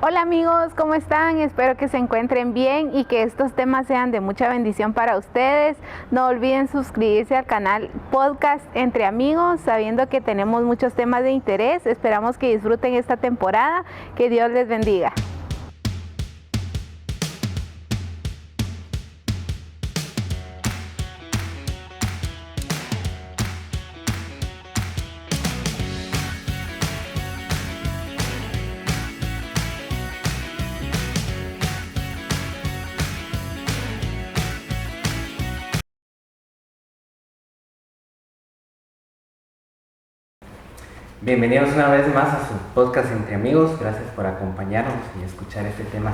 Hola amigos, ¿cómo están? Espero que se encuentren bien y que estos temas sean de mucha bendición para ustedes. No olviden suscribirse al canal Podcast Entre Amigos, sabiendo que tenemos muchos temas de interés. Esperamos que disfruten esta temporada. Que Dios les bendiga. Bienvenidos una vez más a su podcast Entre Amigos. Gracias por acompañarnos y escuchar este tema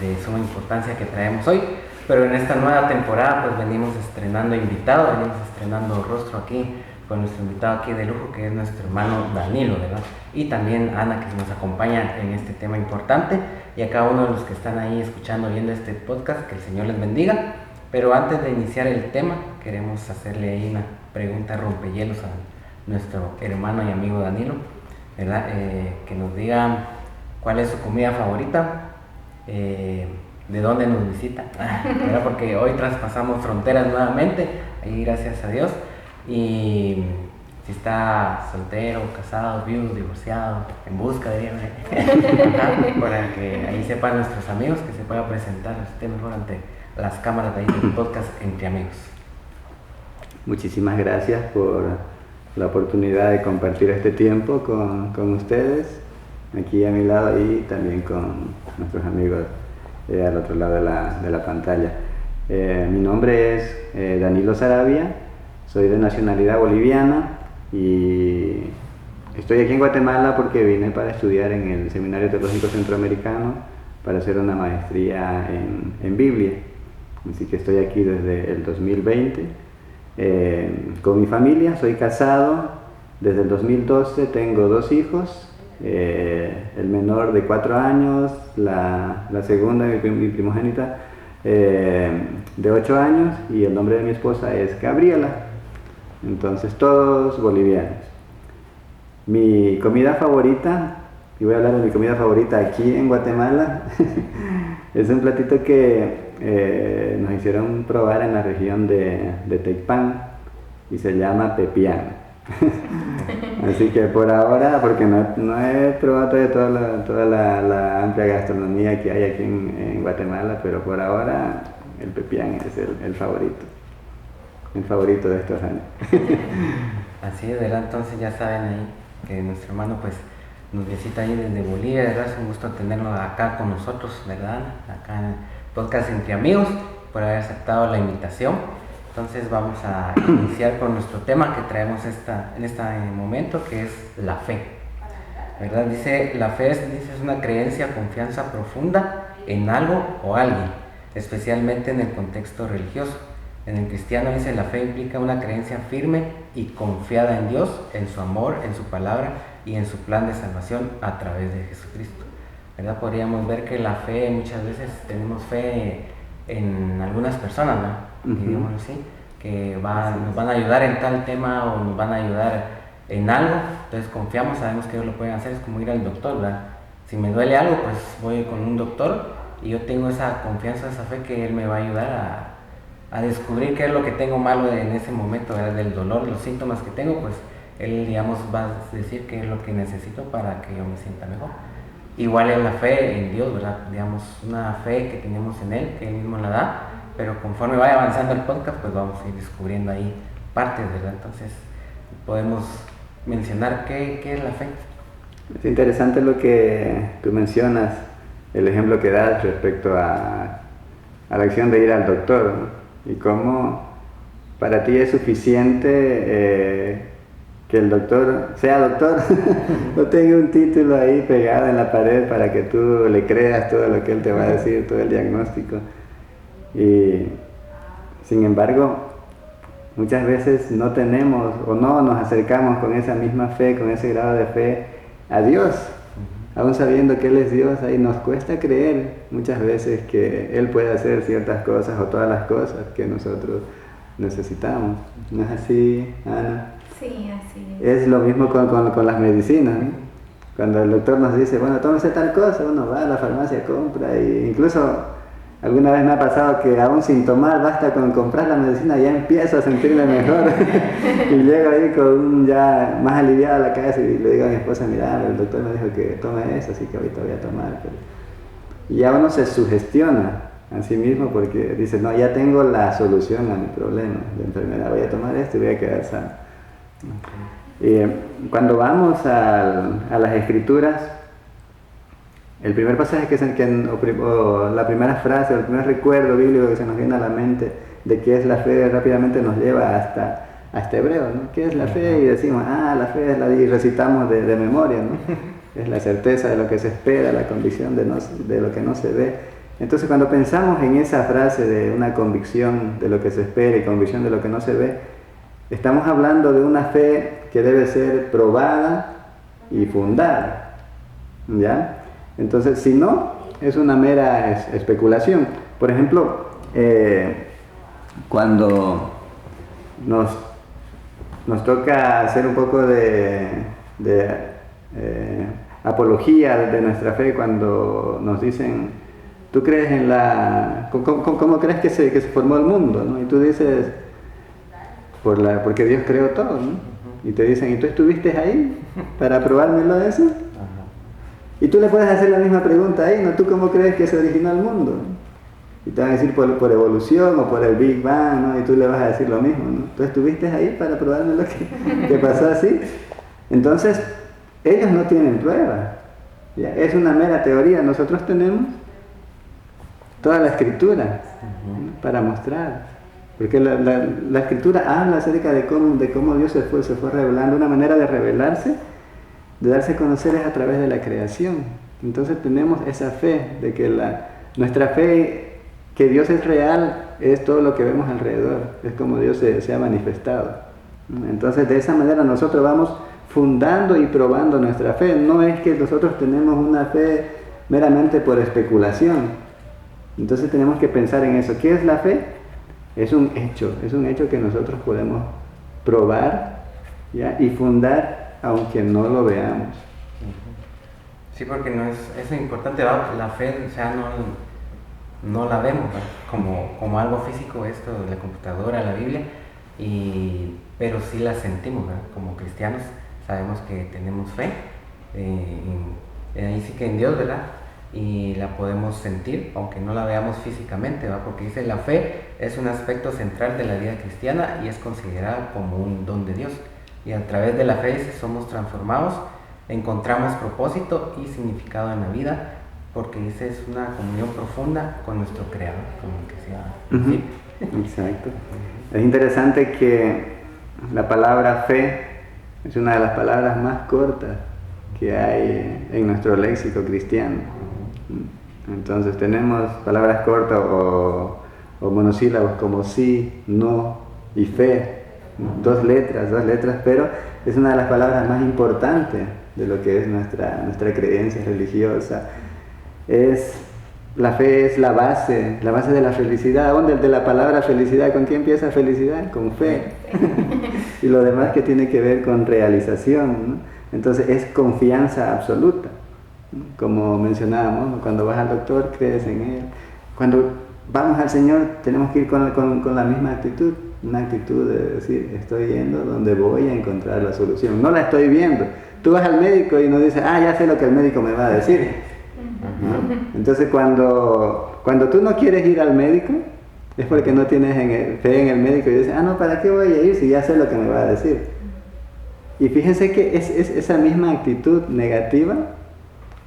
de suma importancia que traemos hoy. Pero en esta nueva temporada pues venimos estrenando invitado, venimos estrenando rostro aquí con nuestro invitado aquí de lujo, que es nuestro hermano Danilo, ¿verdad? Y también Ana, que nos acompaña en este tema importante, y a cada uno de los que están ahí escuchando, viendo este podcast, que el Señor les bendiga. Pero antes de iniciar el tema, queremos hacerle ahí una pregunta rompehielos a nuestro hermano y amigo Danilo, ¿verdad? Que nos diga cuál es su comida favorita, de dónde nos visita, ¿verdad? Porque hoy traspasamos fronteras nuevamente, ahí gracias a Dios, y si está soltero, casado, viudo, divorciado, en busca de para que ahí sepan nuestros amigos, que se pueda presentar usted mejor ante las cámaras de ahí del podcast Entre Amigos. Muchísimas gracias por la oportunidad de compartir este tiempo con ustedes, aquí a mi lado, y también con nuestros amigos al otro lado de la pantalla. Mi nombre es Danilo Sarabia, soy de nacionalidad boliviana y estoy aquí en Guatemala porque vine para estudiar en el Seminario Teológico Centroamericano para hacer una maestría en Biblia. Así que estoy aquí desde el 2020. Con mi familia, soy casado desde el 2012, tengo 2 hijos, el menor de 4 años, la segunda, mi primogénita, de 8 años, y el nombre de mi esposa es Gabriela. Entonces todos bolivianos. Mi comida favorita, y voy a hablar de mi comida favorita aquí en Guatemala, es un platito que nos hicieron probar en la región de Teipán y se llama pepián. Así que por ahora, porque no he probado toda la amplia gastronomía que hay aquí en Guatemala, pero por ahora el pepián es el favorito de estos años. Así es, ¿verdad? Entonces ya saben ahí que nuestro hermano pues nos visita ahí desde Bolivia, ¿verdad? Es un gusto tenerlo acá con nosotros, ¿verdad? Acá en el podcast Entre Amigos, por haber aceptado la invitación. Entonces vamos a iniciar con nuestro tema que traemos en este momento, que es la fe, ¿verdad? Dice, la fe es una creencia, confianza profunda en algo o alguien, especialmente en el contexto religioso. En el cristiano, dice, la fe implica una creencia firme y confiada en Dios, en su amor, en su palabra y en su plan de salvación a través de Jesucristo, ¿verdad? Podríamos ver que la fe, muchas veces tenemos fe en algunas personas, ¿no? Digámoslo así, que nos van a ayudar en tal tema o nos van a ayudar en algo, entonces confiamos, sabemos que ellos lo pueden hacer. Es como ir al doctor, ¿verdad? Si me duele algo, pues voy con un doctor y yo tengo esa confianza, esa fe que él me va a ayudar a descubrir qué es lo que tengo malo en ese momento, ¿verdad? Del dolor, los síntomas que tengo, pues él, digamos, va a decir qué es lo que necesito para que yo me sienta mejor. Igual es la fe en Dios, ¿verdad? Digamos, una fe que tenemos en Él, que Él mismo la da, pero conforme vaya avanzando el podcast, pues vamos a ir descubriendo ahí partes, ¿verdad? Entonces, podemos mencionar qué es la fe. Es interesante lo que tú mencionas, el ejemplo que das respecto a la acción de ir al doctor, ¿no? Y cómo para ti es suficiente que el doctor sea doctor o tenga un título ahí pegado en la pared para que tú le creas todo lo que él te va a decir, todo el diagnóstico. Y sin embargo, muchas veces no tenemos o no nos acercamos con esa misma fe, con ese grado de fe a Dios, aún sabiendo que Él es Dios. Ahí nos cuesta creer muchas veces que Él puede hacer ciertas cosas o todas las cosas que nosotros necesitamos. ¿No es así, Ana? Sí, así es. Es lo mismo con las medicinas, ¿no? Cuando el doctor nos dice, bueno, tómese tal cosa, uno va a la farmacia, compra, e incluso alguna vez me ha pasado que aún sin tomar, basta con comprar la medicina, ya empiezo a sentirme mejor. Y llego ahí ya más aliviado a la casa y le digo a mi esposa, mira, el doctor me dijo que tome eso, así que ahorita voy a tomar. Y ya uno se sugestiona a sí mismo porque dice, no, ya tengo la solución a mi problema de enfermedad, voy a tomar esto y voy a quedar sano. Y cuando vamos a las Escrituras, el primer pasaje o la primera frase, o el primer recuerdo bíblico que se nos viene a la mente de qué es la fe, rápidamente nos lleva hasta Hebreos, ¿no? ¿Qué es la fe? Y decimos, la fe es y recitamos de memoria, ¿no? Es la certeza de lo que se espera, la convicción de lo que no se ve. Entonces, cuando pensamos en esa frase de una convicción de lo que se espera y convicción de lo que no se ve, estamos hablando de una fe que debe ser probada y fundada, ¿ya? Entonces, si no, es una mera especulación. Por ejemplo, cuando nos toca hacer un poco de apología de nuestra fe, cuando nos dicen, ¿tú crees en ¿cómo crees que se formó el mundo? ¿No? Y tú dices, porque Dios creó todo, ¿no? Y te dicen, ¿y tú estuviste ahí para probármelo eso? Y tú le puedes hacer la misma pregunta ahí, ¿no? ¿Tú cómo crees que se originó el mundo? Y te van a decir por evolución o por el Big Bang, ¿no? Y tú le vas a decir lo mismo, ¿no? ¿Tú estuviste ahí para probarme lo que pasó así? Entonces, ellos no tienen prueba, ¿ya? Es una mera teoría. Nosotros tenemos toda la Escritura, ¿no? Para mostrar. Porque la Escritura habla acerca de cómo Dios se fue revelando. Una manera de revelarse, de darse a conocer, es a través de la creación. Entonces tenemos esa fe de que nuestra fe que Dios es real es todo lo que vemos alrededor, es como Dios se ha manifestado. Entonces de esa manera nosotros vamos fundando y probando nuestra fe. No es que nosotros tenemos una fe meramente por especulación. Entonces tenemos que pensar en eso. ¿Qué es la fe? Es un hecho que nosotros podemos probar, ¿ya? Y fundar aunque no lo veamos. Sí, porque no es importante, la fe, o sea, no la vemos, ¿no? como algo físico, esto, la computadora, la Biblia, pero sí la sentimos, ¿no? Como cristianos sabemos que tenemos fe, ahí sí que en Dios, ¿verdad? Y la podemos sentir, aunque no la veamos físicamente, ¿verdad? Porque dice, la fe es un aspecto central de la vida cristiana y es considerada como un don de Dios. Y a través de la fe somos transformados, encontramos propósito y significado en la vida, porque dice, es una comunión profunda con nuestro Creador, como que sea. Exacto. Es interesante que la palabra fe es una de las palabras más cortas que hay en nuestro léxico cristiano. Entonces tenemos palabras cortas o monosílabos como sí, no y fe. Dos letras, pero es una de las palabras más importantes de lo que es nuestra creencia religiosa. La fe es la base de la felicidad. ¿Dónde? De la palabra felicidad, ¿con qué empieza felicidad? Con fe. Y lo demás que tiene que ver con realización, ¿no? Entonces es confianza absoluta. Como mencionábamos, ¿no? Cuando vas al doctor, crees en él. Cuando vamos al Señor, tenemos que ir con la misma actitud. Una actitud de decir, estoy yendo donde voy a encontrar la solución. No la estoy viendo. Tú vas al médico y no dices, ya sé lo que el médico me va a decir. ¿No? Entonces cuando tú no quieres ir al médico, es porque no tienes fe en el médico y dices, no, ¿para qué voy a ir si ya sé lo que me va a decir? Y fíjense que es esa misma actitud negativa,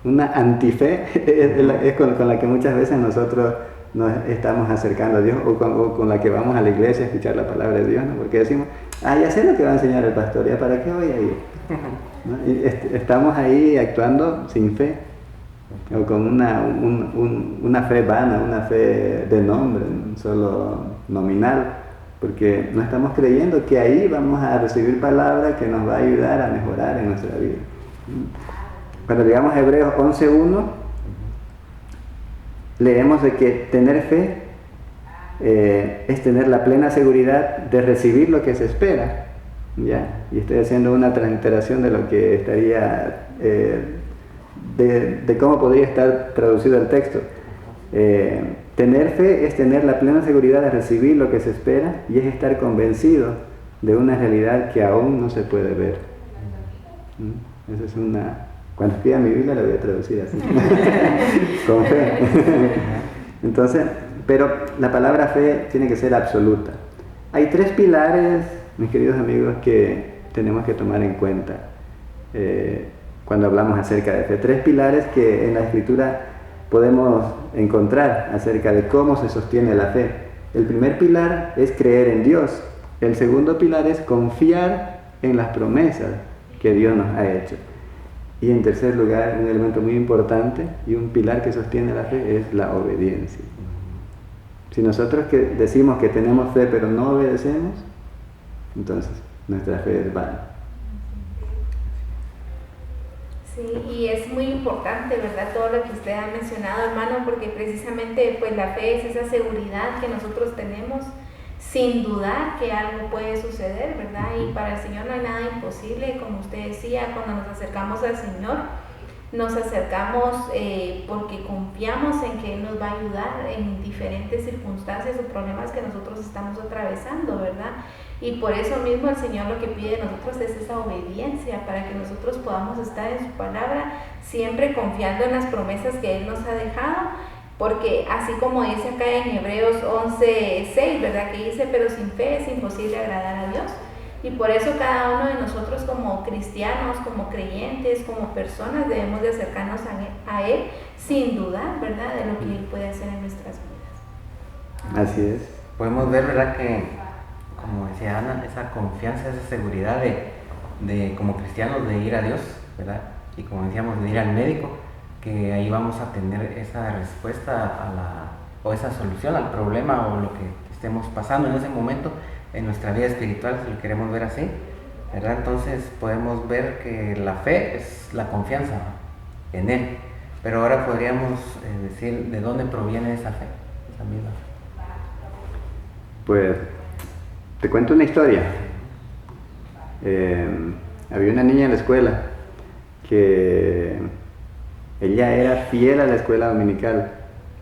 una antife, es con la que muchas veces nosotros nos estamos acercando a Dios, o con la que vamos a la iglesia a escuchar la palabra de Dios, ¿no? Porque decimos, ya sé lo que va a enseñar el pastor, ¿ya para qué voy a ir? ¿No? Y estamos ahí actuando sin fe, o con una fe vana, una fe de nombre, solo nominal, porque no estamos creyendo que ahí vamos a recibir palabra que nos va a ayudar a mejorar en nuestra vida. Cuando llegamos a Hebreos 11:1, leemos de que tener fe es tener la plena seguridad de recibir lo que se espera, ¿ya? Y estoy haciendo una transliteración de lo que estaría de cómo podría estar traducido el texto. Tener fe es tener la plena seguridad de recibir lo que se espera y es estar convencido de una realidad que aún no se puede ver. Esa es una... Cuando escriba mi Biblia la voy a traducir así, con fe. Entonces, pero la palabra fe tiene que ser absoluta. Hay 3 pilares, mis queridos amigos, que tenemos que tomar en cuenta cuando hablamos acerca de fe. 3 pilares que en la Escritura podemos encontrar acerca de cómo se sostiene la fe. El primer pilar es creer en Dios. El segundo pilar es confiar en las promesas que Dios nos ha hecho. Y en tercer lugar, un elemento muy importante y un pilar que sostiene la fe es la obediencia. Si nosotros decimos que tenemos fe pero no obedecemos, entonces nuestra fe es vana. Sí, y es muy importante, ¿verdad? Todo lo que usted ha mencionado, hermano, porque precisamente pues la fe es esa seguridad que nosotros tenemos sin dudar que algo puede suceder, ¿verdad? Y para el Señor no hay nada imposible, como usted decía, cuando nos acercamos al Señor, nos acercamos porque confiamos en que Él nos va a ayudar en diferentes circunstancias o problemas que nosotros estamos atravesando, ¿verdad? Y por eso mismo el Señor lo que pide de nosotros es esa obediencia, para que nosotros podamos estar en su palabra, siempre confiando en las promesas que Él nos ha dejado, porque así como dice acá en Hebreos 11:6, ¿verdad? Que dice, pero sin fe es imposible agradar a Dios. Y por eso cada uno de nosotros como cristianos, como creyentes, como personas debemos de acercarnos a Él sin dudar, ¿verdad? De lo que Él puede hacer en nuestras vidas. Así es. Podemos ver, ¿verdad? Que, como decía Ana, esa confianza, esa seguridad de como cristianos de ir a Dios, ¿verdad? Y como decíamos, de ir al médico, que ahí vamos a tener esa respuesta o esa solución al problema o lo que estemos pasando en ese momento en nuestra vida espiritual, si lo queremos ver así, ¿verdad? Entonces podemos ver que la fe es la confianza en Él, pero ahora podríamos decir de dónde proviene esa fe, esa misma. Pues te cuento una historia. Había una niña en la escuela que ella era fiel a la escuela dominical.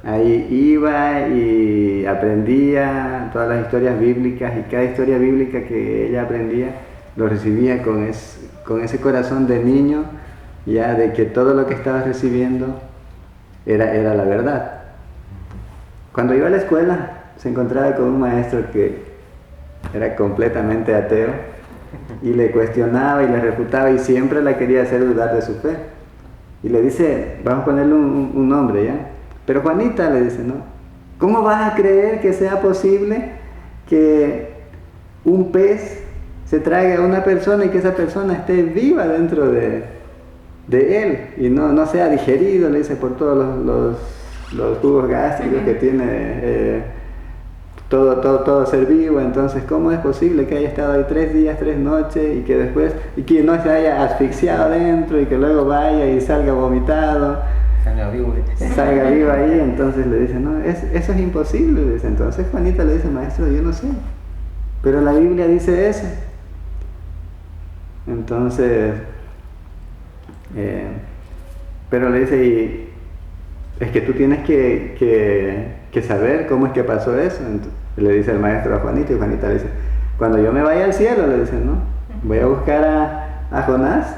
Ahí iba y aprendía todas las historias bíblicas, y cada historia bíblica que ella aprendía lo recibía con ese corazón de niño, ya de que todo lo que estaba recibiendo era la verdad. Cuando iba a la escuela se encontraba con un maestro que era completamente ateo y le cuestionaba y le refutaba y siempre la quería hacer dudar de su fe. Y le dice, vamos a ponerle un nombre, ¿ya? Pero Juanita, le dice, ¿no? ¿Cómo vas a creer que sea posible que un pez se traiga a una persona y que esa persona esté viva dentro de él y no sea digerido, le dice, por todos los jugos gástricos que tiene todo ser vivo? Entonces, ¿cómo es posible que haya estado ahí 3 días, 3 noches y que después, y que no se haya asfixiado dentro y que luego vaya y salga vomitado? Salga vivo ahí? Entonces le dice, no, eso es imposible, le dice. Entonces Juanita le dice, maestro, yo no sé, pero la Biblia dice eso. Entonces, pero le dice, y es que tú tienes que saber cómo es que pasó eso. Entonces, le dice el maestro a Juanita, y Juanita le dice, cuando yo me vaya al cielo, le dice, no, voy a buscar a Jonás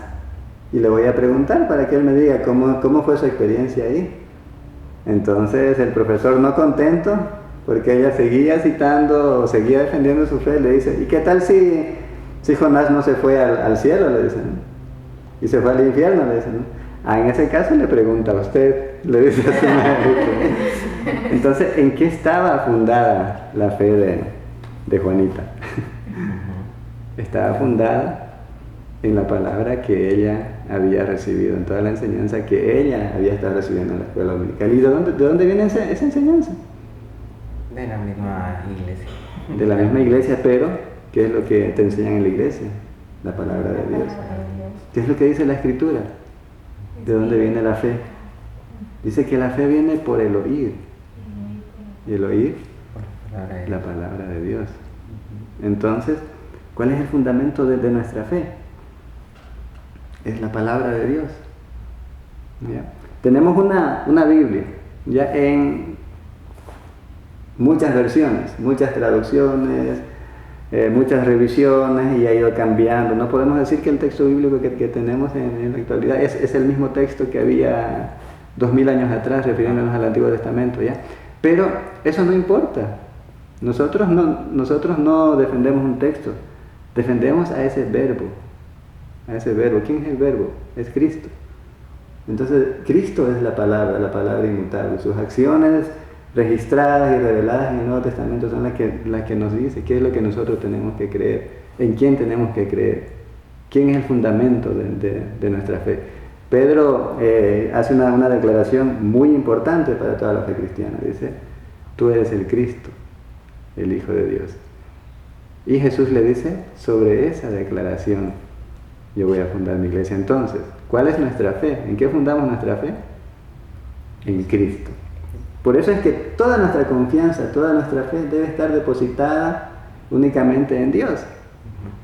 y le voy a preguntar para que él me diga cómo fue su experiencia ahí. Entonces el profesor, no contento, porque ella seguía citando, seguía defendiendo su fe, le dice, ¿y qué tal si Jonás no se fue al cielo? Le dice, ¿no? Y se fue al infierno, le dice, ¿no? En ese caso le pregunta a usted, le dice a su maestro. Entonces, ¿en qué estaba fundada la fe de Juanita? Estaba fundada en la palabra que ella había recibido, en toda la enseñanza que ella había estado recibiendo en la escuela dominical. ¿Y de dónde viene esa enseñanza? De la misma iglesia. De la misma iglesia, pero ¿qué es lo que te enseñan en la iglesia? La palabra de Dios. ¿Qué es lo que dice la Escritura? ¿De dónde viene la fe? Dice que la fe viene por el oír. ¿Y el oír? La palabra de Dios. Entonces, ¿cuál es el fundamento de nuestra fe? Es la palabra de Dios. ¿Ya? Tenemos una Biblia, ya en muchas versiones, muchas traducciones, muchas revisiones, y ha ido cambiando. No podemos decir que el texto bíblico que tenemos en la actualidad es el mismo texto que había 2000 años atrás, refiriéndonos al Antiguo Testamento, ¿ya? Pero eso no importa. Nosotros no defendemos un texto, defendemos a ese verbo. A ese verbo. ¿Quién es el verbo? Es Cristo. Entonces, Cristo es la palabra inmutable. Sus acciones registradas y reveladas en el Nuevo Testamento son las que nos dice qué es lo que nosotros tenemos que creer, en quién tenemos que creer, quién es el fundamento de nuestra fe. Pedro hace una declaración muy importante para toda la fe cristiana. Dice, tú eres el Cristo, el Hijo de Dios. Y Jesús le dice, sobre esa declaración yo voy a fundar mi iglesia. Entonces, ¿cuál es nuestra fe? ¿En qué fundamos nuestra fe? En Cristo. Por eso es que toda nuestra confianza, toda nuestra fe debe estar depositada únicamente en Dios.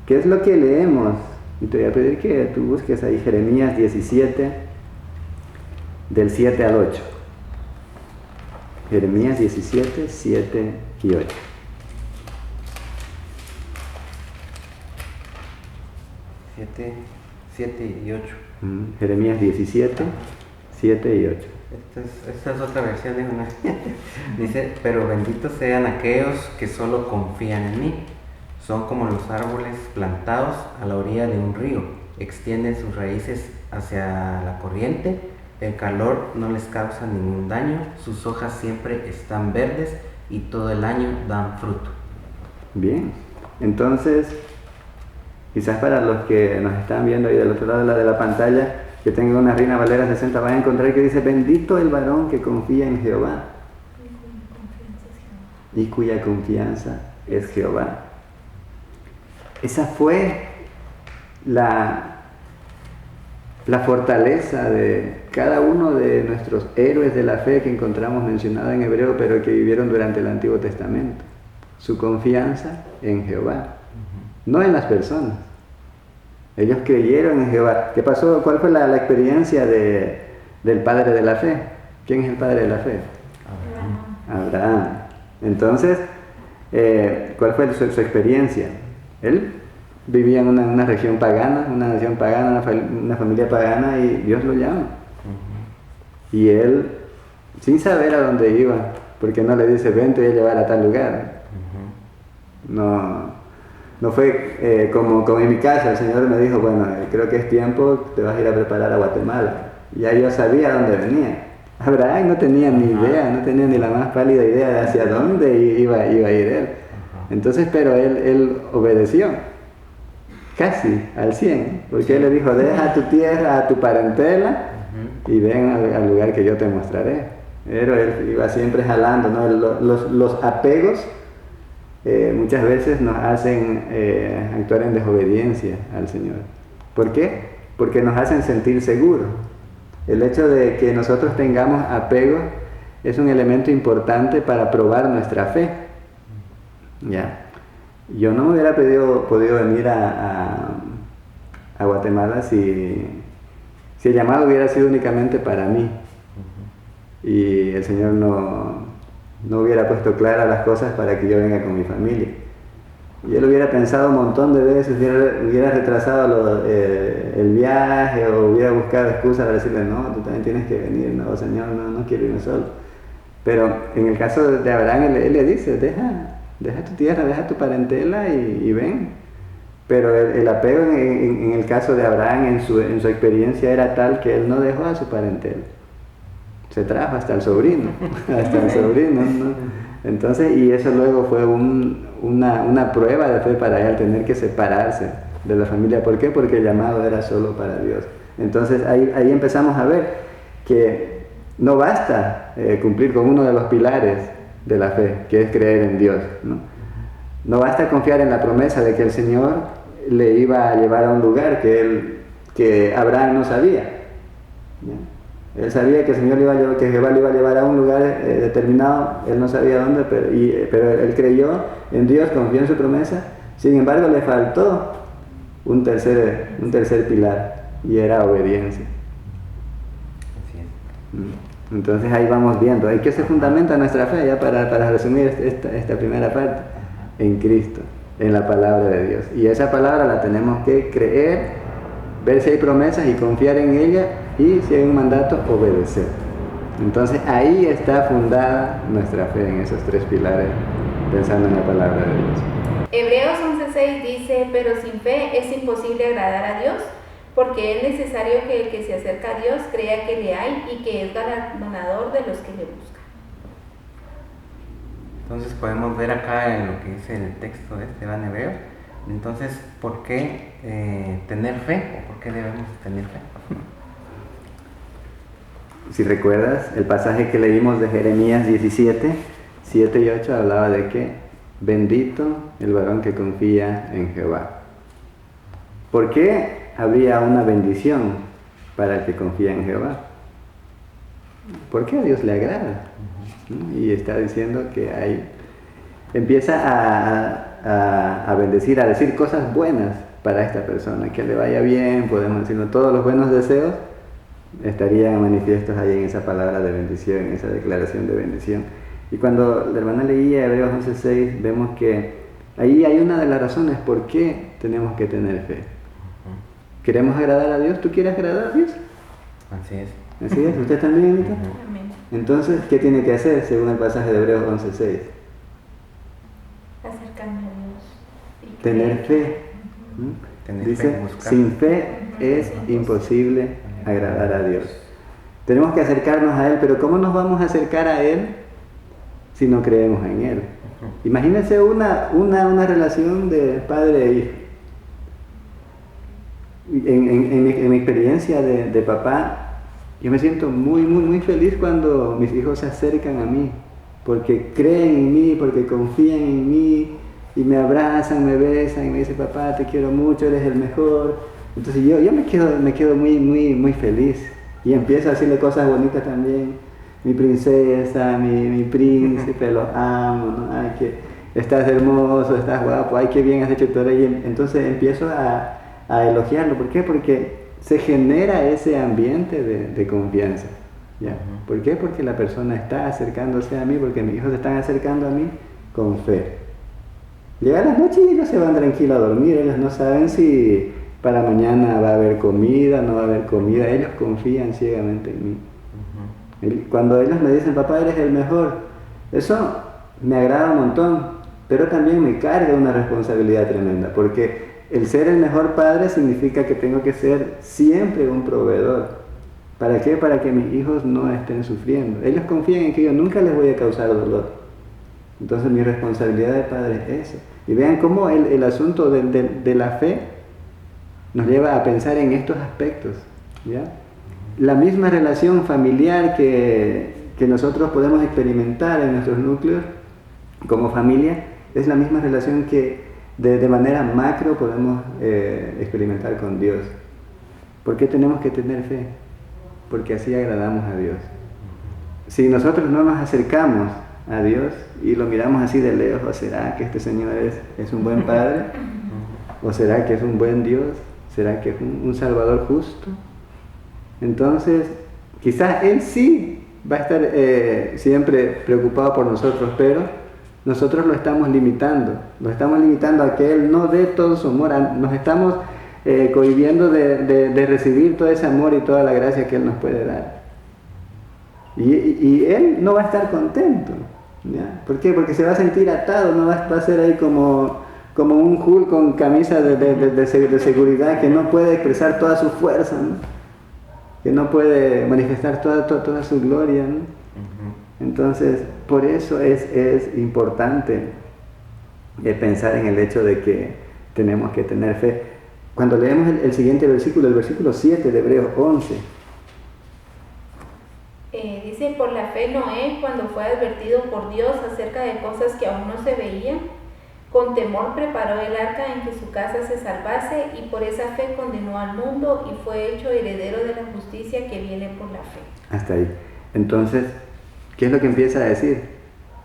¿Qué es lo que leemos? Y te voy a pedir que tú busques ahí Jeremías 17, del 7 al 8. Jeremías 17, 7 y 8. Siete y 8. Jeremías 17, 7 y 8. Esta es otra versión, dice, pero benditos sean aquellos que solo confían en mí. Son como los árboles plantados a la orilla de un río, extienden sus raíces hacia la corriente, el calor no les causa ningún daño, sus hojas siempre están verdes y todo el año dan fruto. Bien, entonces, quizás para los que nos están viendo ahí del otro lado de la pantalla, que tengan una Reina Valera 60, van a encontrar que dice, bendito el varón que confía en Jehová y cuya confianza es Jehová. Esa fue la fortaleza de cada uno de nuestros héroes de la fe que encontramos mencionado en hebreo, pero que vivieron durante el Antiguo Testamento. Su confianza en Jehová, no en las personas. Ellos creyeron en Jehová. ¿Qué pasó? ¿Cuál fue la experiencia del padre de la fe? ¿Quién es el padre de la fe? Abraham. Entonces, ¿cuál fue su experiencia? Él vivía en una región pagana, una nación pagana, una familia pagana, y Dios lo llama. Y él, sin saber a dónde iba, porque no le dice, ven, te voy a llevar a tal lugar. No fue como en mi casa, el Señor me dijo, bueno, creo que es tiempo, te vas a ir a preparar a Guatemala. Ya yo sabía a dónde venía. Abraham no tenía ni idea, no tenía ni la más pálida idea de hacia dónde iba a ir él. Entonces, pero él obedeció, casi al 100, porque él le dijo, deja tu tierra, a tu parentela, y ven al lugar que yo te mostraré. Pero él iba siempre jalando, ¿no? Los apegos muchas veces nos hacen actuar en desobediencia al Señor. ¿Por qué? Porque nos hacen sentir seguros. El hecho de que nosotros tengamos apego es un elemento importante para probar nuestra fe. ¿Ya? Yo no me hubiera podido venir a Guatemala si el llamado hubiera sido únicamente para mí y el Señor no hubiera puesto claras las cosas para que yo venga con mi familia. Y él hubiera pensado un montón de veces, hubiera retrasado el viaje, o hubiera buscado excusas para decirle, no, tú también tienes que venir, no, Señor, no quiero irme solo. Pero en el caso de Abraham, él le dice, deja tu tierra, deja tu parentela y ven. Pero el apego en el caso de Abraham, en su experiencia, era tal que él no dejó a su parentela. Se trajo hasta el sobrino, ¿no? Entonces, y eso luego fue una prueba de fe para él, tener que separarse de la familia. ¿Por qué? Porque el llamado era solo para Dios. Entonces ahí empezamos a ver que no basta cumplir con uno de los pilares de la fe, que es creer en Dios, ¿no? No basta confiar en la promesa de que el Señor le iba a llevar a un lugar que Abraham no sabía, ¿no? Él sabía que el Señor que Jehová le iba a llevar a un lugar determinado, él no sabía dónde, pero él creyó en Dios, confió en su promesa. Sin embargo, le faltó un tercer pilar, y era obediencia. Entonces ahí vamos viendo, ¿en qué se fundamenta nuestra fe? Ya para resumir esta primera parte, en Cristo, en la palabra de Dios. Y esa palabra la tenemos que creer, ver si hay promesas y confiar en ella, y si hay un mandato, obedecer. Entonces ahí está fundada nuestra fe, en esos tres pilares, pensando en la palabra de Dios. Hebreos 11:6 dice, pero sin fe es imposible agradar a Dios, porque es necesario que el que se acerca a Dios crea que le hay y que es galardonador de los que le buscan. Entonces podemos ver acá en lo que dice el texto de Esteban Hebreo. Entonces, ¿por qué tener fe? ¿O por qué debemos tener fe? Si recuerdas, el pasaje que leímos de Jeremías 17, 7 y 8 hablaba de que bendito el varón que confía en Jehová. ¿Por qué habría una bendición para el que confía en Jehová? Porque a Dios le agrada. ¿No? Y está diciendo que empieza a bendecir, a decir cosas buenas para esta persona, que le vaya bien, podemos decirlo, todos los buenos deseos estarían manifiestos ahí en esa palabra de bendición, en esa declaración de bendición. Y cuando la hermana leía Hebreos 11:6, vemos que ahí hay una de las razones por qué tenemos que tener fe. ¿Queremos agradar a Dios? ¿Tú quieres agradar a Dios? Así es. Así es. ¿Usted también, Anita? Amén. Entonces, ¿qué tiene que hacer según el pasaje de Hebreos 11:6? Acercarme a Dios. Y Tener fe. Tener Dice, fe, buscar. sin fe es imposible agradar a Dios. Tenemos que acercarnos a Él, pero ¿cómo nos vamos a acercar a Él si no creemos en Él? Imagínense una relación de padre e hijo. En mi experiencia de papá, yo me siento muy feliz cuando mis hijos se acercan a mí, porque creen en mí, porque confían en mí, y me abrazan, me besan, y me dicen, papá, te quiero mucho, eres el mejor. Entonces yo me quedo muy feliz, y empiezo a decirle cosas bonitas también. Mi princesa, mi príncipe, los amo, ¿no? Ay, que estás hermoso, estás guapo, ay, qué bien has hecho todo. Y entonces empiezo a elogiarlo. ¿Por qué? Porque se genera ese ambiente de confianza. ¿Ya? ¿Por qué? Porque la persona está acercándose a mí, porque mis hijos se están acercando a mí con fe. Llega la noche y ellos se van tranquilos a dormir, ellos no saben si para mañana va a haber comida, no va a haber comida, ellos confían ciegamente en mí. Cuando ellos me dicen, papá, eres el mejor, eso me agrada un montón, pero también me carga una responsabilidad tremenda, porque el ser el mejor padre significa que tengo que ser siempre un proveedor. ¿Para qué? Para que mis hijos no estén sufriendo. Ellos confían en que yo nunca les voy a causar dolor. Entonces mi responsabilidad de padre es eso. Y vean cómo el asunto de la fe nos lleva a pensar en estos aspectos. ¿Ya? La misma relación familiar que nosotros podemos experimentar en nuestros núcleos como familia, es la misma relación que de manera macro podemos experimentar con Dios. ¿Por qué tenemos que tener fe? Porque así agradamos a Dios. Si nosotros no nos acercamos a Dios y lo miramos así de lejos, ¿será que este Señor es un buen Padre? ¿O será que es un buen Dios? ¿Será que es un Salvador justo? Entonces, quizás Él sí va a estar siempre preocupado por nosotros, pero nosotros lo estamos limitando a que Él no dé todo su amor, nos estamos cohibiendo de recibir todo ese amor y toda la gracia que Él nos puede dar. Y Él no va a estar contento, ¿ya? ¿Por qué? Porque se va a sentir atado, no va a ser ahí como un Hulk con camisa de seguridad que no puede expresar toda su fuerza, ¿no? Que no puede manifestar toda su gloria, ¿no? Entonces, por eso es importante pensar en el hecho de que tenemos que tener fe. Cuando leemos el siguiente versículo, el versículo 7 de Hebreos 11. Dice, por la fe Noé, cuando fue advertido por Dios acerca de cosas que aún no se veían, con temor preparó el arca en que su casa se salvase, y por esa fe condenó al mundo y fue hecho heredero de la justicia que viene por la fe. Hasta ahí. Entonces, ¿qué es lo que empieza a decir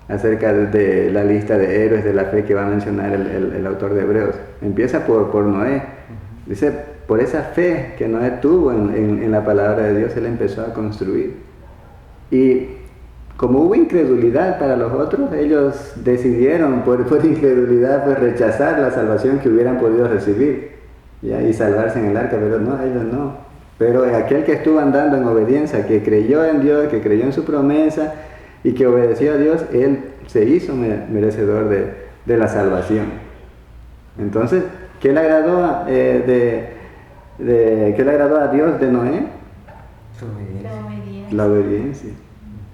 acerca de la lista de héroes de la fe que va a mencionar el autor de Hebreos? Empieza por Noé. Dice, por esa fe que Noé tuvo en la palabra de Dios, él empezó a construir. Y como hubo incredulidad para los otros, ellos decidieron por incredulidad pues rechazar la salvación que hubieran podido recibir, ¿ya? Y salvarse en el arca, pero no, ellos no. Pero aquel que estuvo andando en obediencia, que creyó en Dios, que creyó en su promesa y que obedeció a Dios, él se hizo merecedor de la salvación. Entonces, ¿qué le agradó ¿qué le agradó a Dios de Noé? Su obediencia. La obediencia.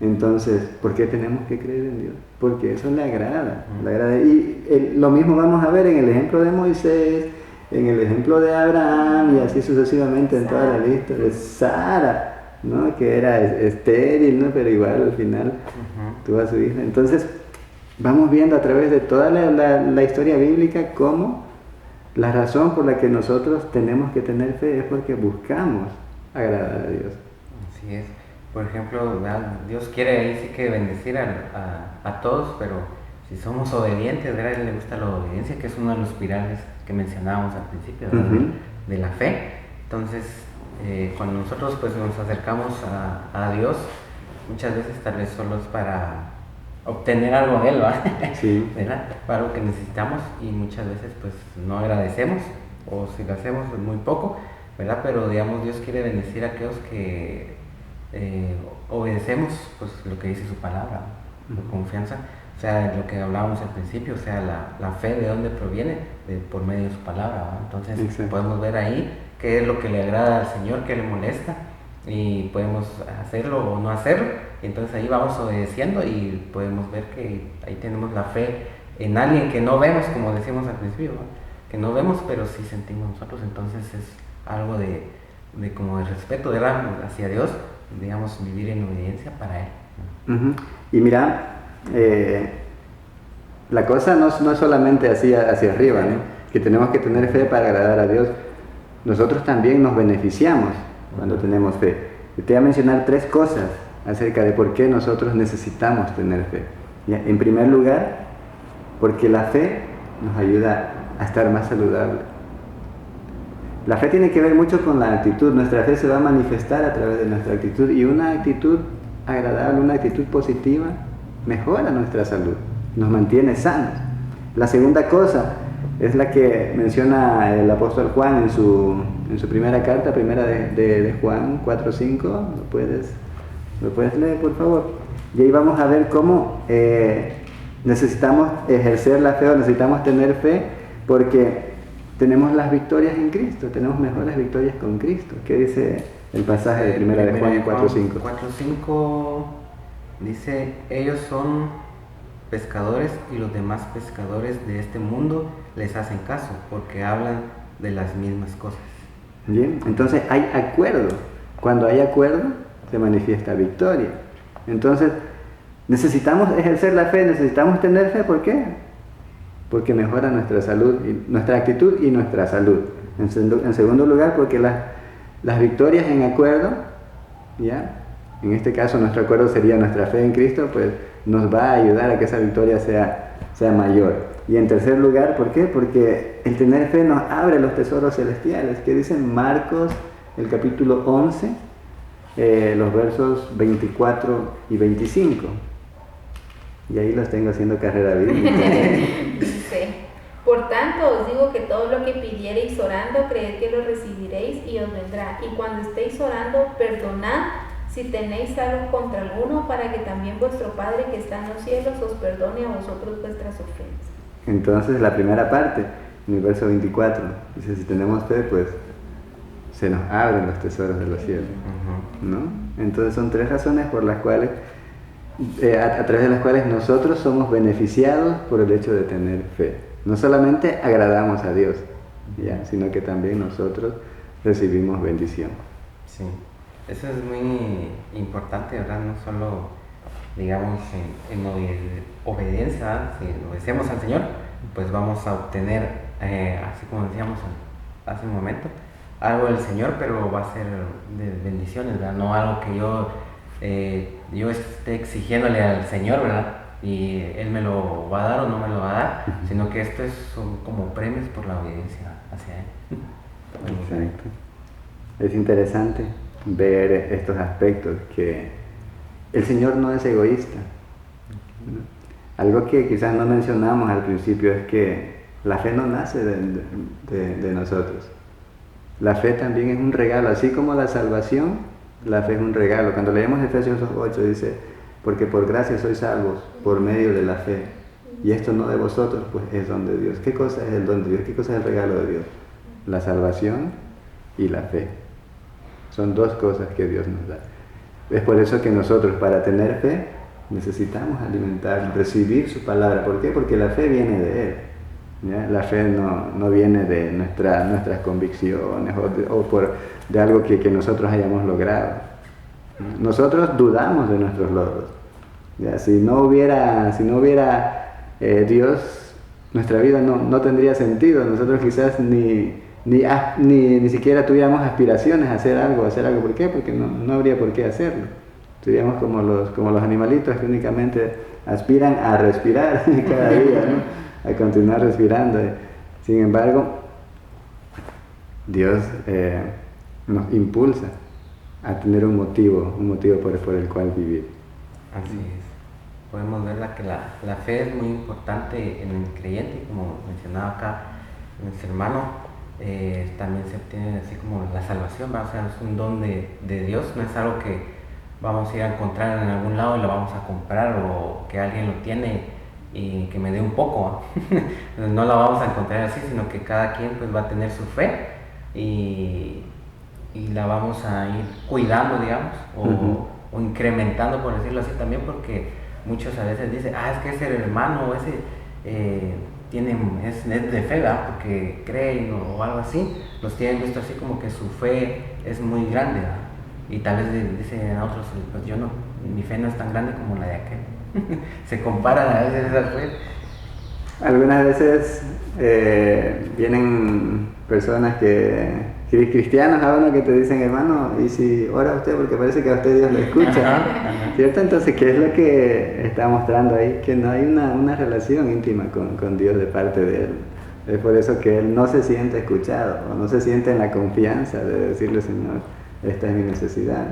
Entonces, ¿por qué tenemos que creer en Dios? Porque eso le agrada. Le agrada. Y lo mismo vamos a ver en el ejemplo de Moisés, en el ejemplo de Abraham y así sucesivamente en toda la lista de Sara, ¿no? Que era estéril, ¿no? Pero igual al final tuvo a su hija. Entonces, vamos viendo a través de toda la historia bíblica cómo la razón por la que nosotros tenemos que tener fe es porque buscamos agradar a Dios. Así es. Por ejemplo, Dios quiere ahí sí que bendecir a todos, pero si somos obedientes, ¿verdad? A Él le gusta la obediencia, que es uno de los pilares que mencionábamos al principio, ¿verdad? De la fe. Entonces, cuando nosotros pues nos acercamos a Dios, muchas veces tal vez solo es para obtener algo de Él, ¿verdad? Sí. ¿Verdad? Para algo que necesitamos y muchas veces pues no agradecemos, o si lo hacemos pues muy poco, ¿verdad? Pero digamos, Dios quiere bendecir a aquellos que obedecemos pues lo que dice su palabra, con confianza, o sea, lo que hablábamos al principio, o sea, la fe de dónde proviene, por medio de su palabra, ¿verdad? Entonces exacto, podemos ver ahí qué es lo que le agrada al Señor, qué le molesta, y podemos hacerlo o no hacerlo, y entonces ahí vamos obedeciendo y podemos ver que ahí tenemos la fe en alguien que no vemos, como decíamos al principio, ¿verdad? Que no vemos pero sí sentimos nosotros, entonces es algo de como de respeto, ¿verdad? Hacia Dios, digamos, vivir en obediencia para Él. Y mira, la cosa no es solamente así hacia arriba, ¿no? Que tenemos que tener fe para agradar a Dios. Nosotros también nos beneficiamos cuando tenemos fe. Y te voy a mencionar 3 cosas acerca de por qué nosotros necesitamos tener fe. ¿Ya? En primer lugar, porque la fe nos ayuda a estar más saludables. La fe tiene que ver mucho con la actitud. Nuestra fe se va a manifestar a través de nuestra actitud, y una actitud agradable, una actitud positiva mejora nuestra salud, nos mantiene sanos. La segunda cosa es la que menciona el apóstol Juan en su primera carta, primera de Juan 4:5. ¿Lo puedes leer, por favor? Y ahí vamos a ver cómo necesitamos ejercer la fe, o necesitamos tener fe, porque tenemos las victorias en Cristo, tenemos mejores victorias con Cristo. ¿Qué dice el pasaje de primera de Juan 4:5? 4:5 dice: ellos son pescadores y los demás pescadores de este mundo les hacen caso porque hablan de las mismas cosas. Bien, entonces hay acuerdo. Cuando hay acuerdo se manifiesta victoria. Entonces necesitamos ejercer la fe, necesitamos tener fe. ¿Por qué? Porque mejora nuestra salud, nuestra actitud y nuestra salud. En segundo lugar, porque las victorias en acuerdo, ¿ya? En este caso nuestro acuerdo sería nuestra fe en Cristo, pues nos va a ayudar a que esa victoria sea mayor. Y en tercer lugar, ¿por qué? Porque el tener fe nos abre los tesoros celestiales, que dicen Marcos, el capítulo 11, los versos 24 y 25. Y ahí los tengo haciendo carrera bíblica. Dice: por tanto os digo que todo lo que pidiereis orando, creed que lo recibiréis y os vendrá. Y cuando estéis orando, perdonad si tenéis algo contra alguno, para que también vuestro Padre que está en los cielos os perdone a vosotros vuestras ofensas. Entonces la primera parte, en el verso 24, dice: si tenemos fe, pues se nos abren los tesoros de los cielos, ¿no? Entonces son 3 razones por las cuales a través de las cuales nosotros somos beneficiados por el hecho de tener fe. No solamente agradamos a Dios, ¿ya? Sino que también nosotros recibimos bendición. Sí, eso es muy importante, ¿verdad? No solo, digamos, en obediencia, ¿verdad? Si obedecemos al Señor, pues vamos a obtener, así como decíamos hace un momento, algo del Señor, pero va a ser de bendiciones, ¿verdad? No algo que yo esté exigiéndole al Señor, ¿verdad? Y Él me lo va a dar o no me lo va a dar, sino que esto son como premios por la obediencia hacia Él. Exacto. Es interesante ver estos aspectos que el Señor no es egoísta. Algo que quizás no mencionamos al principio es que la fe no nace de nosotros. La fe también es un regalo, así como la salvación, la fe es un regalo. Cuando leemos Efesios 8 dice, porque por gracia sois salvos por medio de la fe. Y esto no de vosotros, pues es don de Dios. ¿Qué cosa es el don de Dios? ¿Qué cosa es el regalo de Dios? La salvación y la fe. Son dos cosas que Dios nos da. Es por eso que nosotros, para tener fe, necesitamos alimentar, recibir su palabra. ¿Por qué? Porque la fe viene de Él. ¿Ya? La fe no viene de nuestras convicciones de algo que nosotros hayamos logrado. Nosotros dudamos de nuestros logros. ¿Ya? Si no hubiera Dios, nuestra vida no tendría sentido. Nosotros quizás ni siquiera tuviéramos aspiraciones a hacer algo. ¿Por qué? Porque no habría por qué hacerlo. Seríamos como los animalitos que únicamente aspiran a respirar cada día, ¿no? A continuar respirando. Sin embargo, Dios nos impulsa a tener un motivo por el cual vivir. Así es. Podemos ver que la fe es muy importante en el creyente, como mencionaba acá nuestro hermano. También se obtiene así como la salvación, ¿verdad? O sea, es un don de Dios, no es algo que vamos a ir a encontrar en algún lado y lo vamos a comprar, o que alguien lo tiene y que me dé un poco. No la vamos a encontrar así, sino que cada quien pues va a tener su fe y la vamos a ir cuidando, digamos, o incrementando, por decirlo así también, porque muchos a veces dicen, es que ese hermano, ese es de fe, ¿verdad? Porque creen o algo así, los tienen visto así como que su fe es muy grande, ¿verdad? Y tal vez dicen a otros, pues mi fe no es tan grande como la de aquel. Se comparan a veces esa fe. Algunas veces vienen personas cristianos a uno que te dicen, hermano, y si ora usted, porque parece que a usted Dios lo escucha, ¿cierto? Entonces, ¿qué es lo que está mostrando ahí? Que no hay una relación íntima con Dios de parte de Él. Es por eso que Él no se siente escuchado, o no se siente en la confianza de decirle, Señor, esta es mi necesidad.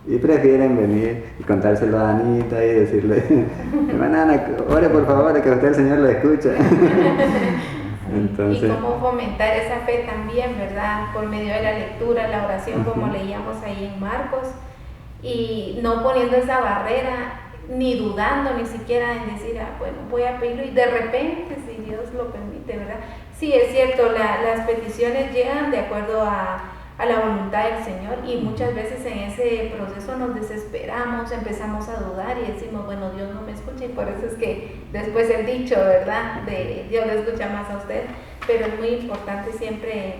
Y prefieren venir y contárselo a Anita y decirle, hermana Ana, ore por favor, que a usted el Señor lo escucha. Entonces, y cómo fomentar esa fe también, ¿verdad? Por medio de la lectura, la oración, como leíamos ahí en Marcos, y no poniendo esa barrera, ni dudando ni siquiera en decir, bueno, voy a pedirlo, y de repente, si Dios lo permite, ¿verdad? Sí, es cierto, las peticiones llegan de acuerdo a la voluntad del Señor, y muchas veces en ese proceso nos desesperamos, empezamos a dudar y decimos, bueno, Dios no me escucha, y por eso es que después el dicho, ¿verdad? De Dios le escucha más a usted, pero es muy importante siempre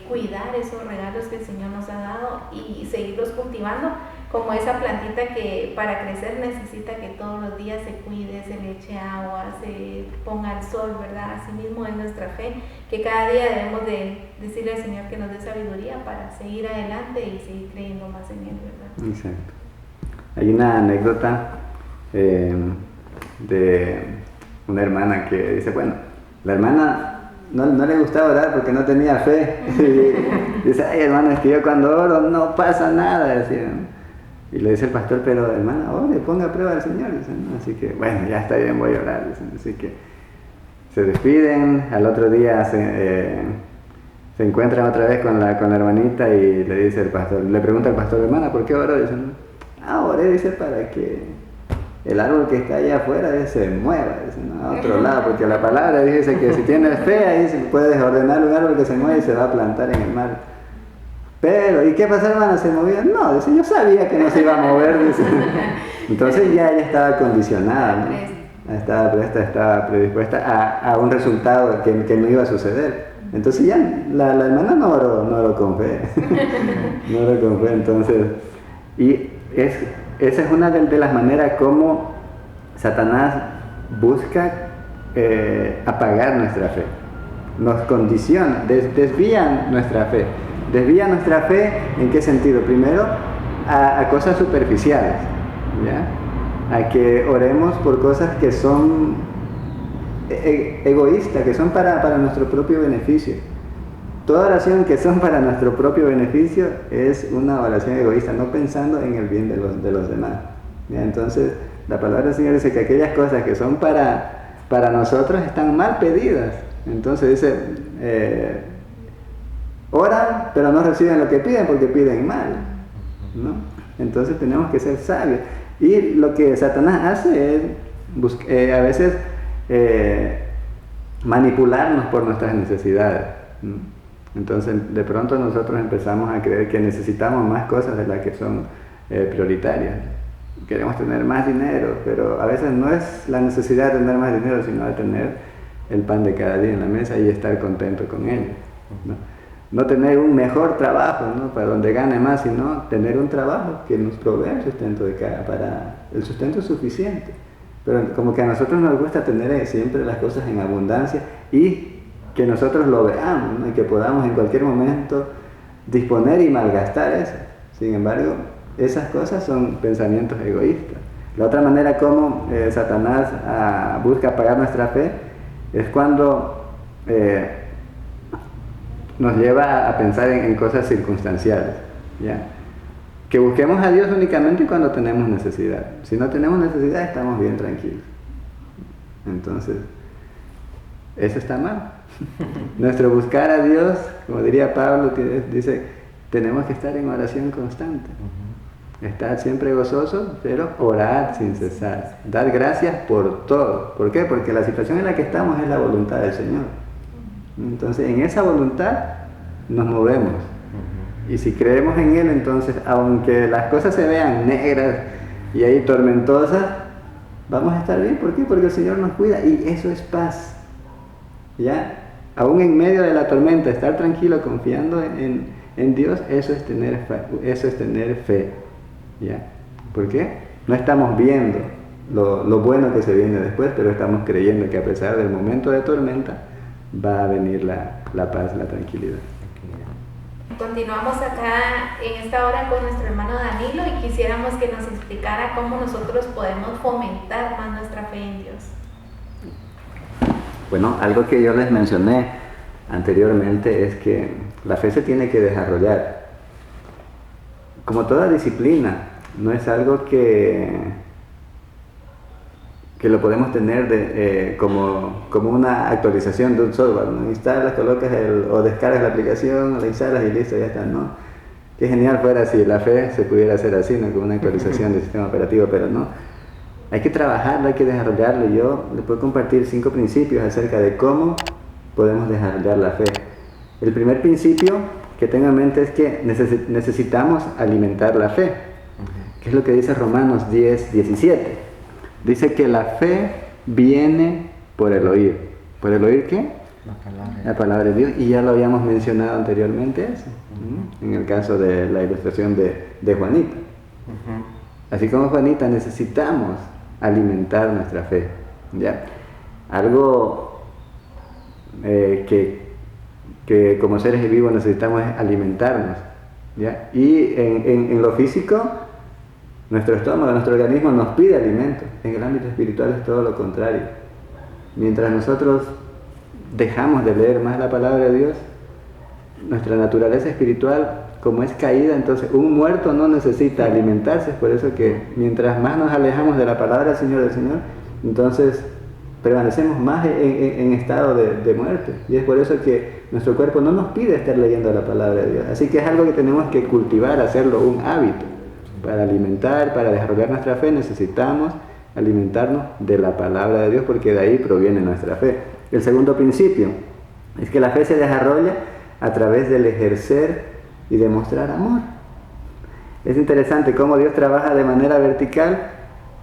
cuidar esos regalos que el Señor nos ha dado y seguirlos cultivando, como esa plantita que para crecer necesita que todos los días se cuide, se le eche agua, se ponga al sol, ¿verdad? Así mismo es nuestra fe, que cada día debemos de decirle al Señor que nos dé sabiduría para seguir adelante y seguir creyendo más en Él, ¿verdad? Exacto. Hay una anécdota de una hermana que dice, bueno, la hermana no le gustaba orar porque no tenía fe. Y dice, ay hermano, es que yo cuando oro no pasa nada, decían. Y le dice el pastor, pero hermana, ore, ponga a prueba al Señor. Dicen, ¿no? Así que, bueno, ya está bien, voy a orar. Dicen. Así que se despiden, al otro día se encuentran otra vez con la hermanita y le dice el pastor, le pregunta al pastor, hermana, ¿por qué oró? Dicen, oré, dice, para que el árbol que está allá afuera se mueva, dice, ¿no? A otro lado, porque la palabra dice que si tienes fe, ahí puedes ordenar un árbol que se mueve y se va a plantar en el mar. Pero, ¿y qué pasa, hermana? ¿Se movía? No, dice, yo sabía que no se iba a mover, dice. Entonces ya ella estaba condicionada, ¿no? Estaba predispuesta a un resultado que no iba a suceder. Entonces ya la hermana no oró con fe. No oró con fe, entonces. Y esa es una de las maneras como Satanás busca apagar nuestra fe. Nos condiciona, desvía nuestra fe. Desvía nuestra fe, ¿en qué sentido? Primero, a cosas superficiales, ¿ya? A que oremos por cosas que son egoístas, que son para nuestro propio beneficio. toda oración que son para nuestro propio beneficio es una oración egoísta, no pensando en el bien de los demás. ¿Ya? Entonces, la palabra del Señor dice que aquellas cosas que son para nosotros están mal pedidas. Entonces dice, oran, pero no reciben lo que piden porque piden mal, ¿no? Entonces tenemos que ser sabios. Y lo que Satanás hace es a veces manipularnos por nuestras necesidades, ¿no? Entonces de pronto nosotros empezamos a creer que necesitamos más cosas de las que son prioritarias. Queremos tener más dinero, pero a veces no es la necesidad de tener más dinero, sino de tener el pan de cada día en la mesa y estar contento con ello, ¿no? No tener un mejor trabajo, ¿no? Para donde gane más, sino tener un trabajo que nos provea el sustento para el sustento suficiente. Pero como que a nosotros nos gusta tener siempre las cosas en abundancia y que nosotros lo veamos, ¿no? Y que podamos en cualquier momento disponer y malgastar eso. Sin embargo, esas cosas son pensamientos egoístas. La otra manera como Satanás busca apagar nuestra fe es cuando nos lleva a pensar en cosas circunstanciales, ¿ya? Que busquemos a Dios únicamente cuando tenemos necesidad. Si no tenemos necesidad, estamos bien tranquilos. Entonces, eso está mal. Nuestro buscar a Dios, como diría Pablo, dice, tenemos que estar en oración constante. Estad siempre gozosos, pero orad sin cesar. Dad gracias por todo. ¿Por qué? Porque la situación en la que estamos es la voluntad del Señor. Entonces, en esa voluntad nos movemos. Y si creemos en Él, entonces, aunque las cosas se vean negras y ahí tormentosas, vamos a estar bien. ¿Por qué? Porque el Señor nos cuida y eso es paz. ¿Ya? Aún en medio de la tormenta, estar tranquilo confiando en Dios, eso es tener fe. ¿Ya? ¿Por qué? No estamos viendo lo bueno que se viene después, pero estamos creyendo que a pesar del momento de tormenta, va a venir la paz, la tranquilidad. Continuamos acá en esta hora con nuestro hermano Danilo y quisiéramos que nos explicara cómo nosotros podemos fomentar más nuestra fe en Dios. Bueno, algo que yo les mencioné anteriormente es que la fe se tiene que desarrollar. Como toda disciplina, no es algo que lo podemos tener como una actualización de un software, ¿no? Instalas, colocas o descargas la aplicación, la instalas y listo, ya está, ¿no? Qué genial fuera si la fe se pudiera hacer así, ¿no? Como una actualización del sistema operativo, pero no. Hay que trabajarlo, hay que desarrollarlo. Yo les puedo compartir 5 principios acerca de cómo podemos desarrollar la fe. El primer principio que tengo en mente es que necesitamos alimentar la fe, que es lo que dice Romanos 10:17. Dice que la fe viene por el oír. ¿Por el oír qué? La palabra de Dios. Y ya lo habíamos mencionado anteriormente eso, en el caso de la ilustración de Juanita. Así como Juanita, necesitamos alimentar nuestra fe, ¿ya? Algo que como seres vivos necesitamos es alimentarnos, ¿ya? Y en lo físico, nuestro estómago, nuestro organismo nos pide alimento. En el ámbito espiritual es todo lo contrario. Mientras nosotros dejamos de leer más la palabra de Dios, nuestra naturaleza espiritual, como es caída, entonces un muerto no necesita alimentarse. Es por eso que mientras más nos alejamos de la palabra del Señor, entonces permanecemos más en estado de muerte. Y es por eso que nuestro cuerpo no nos pide estar leyendo la palabra de Dios. Así que es algo que tenemos que cultivar, hacerlo un hábito. Para alimentar, para desarrollar nuestra fe, necesitamos alimentarnos de la palabra de Dios, porque de ahí proviene nuestra fe. El segundo principio es que la fe se desarrolla a través del ejercer y demostrar amor. Es interesante cómo Dios trabaja de manera vertical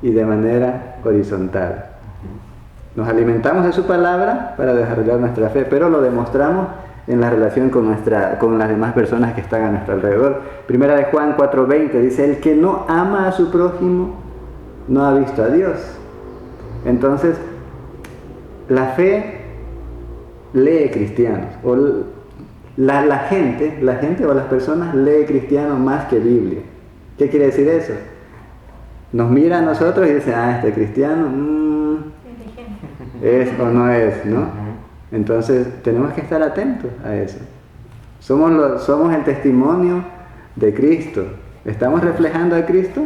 y de manera horizontal. Nos alimentamos de su palabra para desarrollar nuestra fe, pero lo demostramos en la relación con las demás personas que están a nuestro alrededor. Primera de Juan 4:20 dice, el que no ama a su prójimo no ha visto a Dios. Entonces, la fe lee cristianos, o la gente o las personas lee cristianos más que Biblia. ¿Qué quiere decir eso? Nos mira a nosotros y dice, este cristiano, es o no es, ¿no? Entonces tenemos que estar atentos a eso. Somos el testimonio de Cristo. ¿Estamos reflejando a Cristo?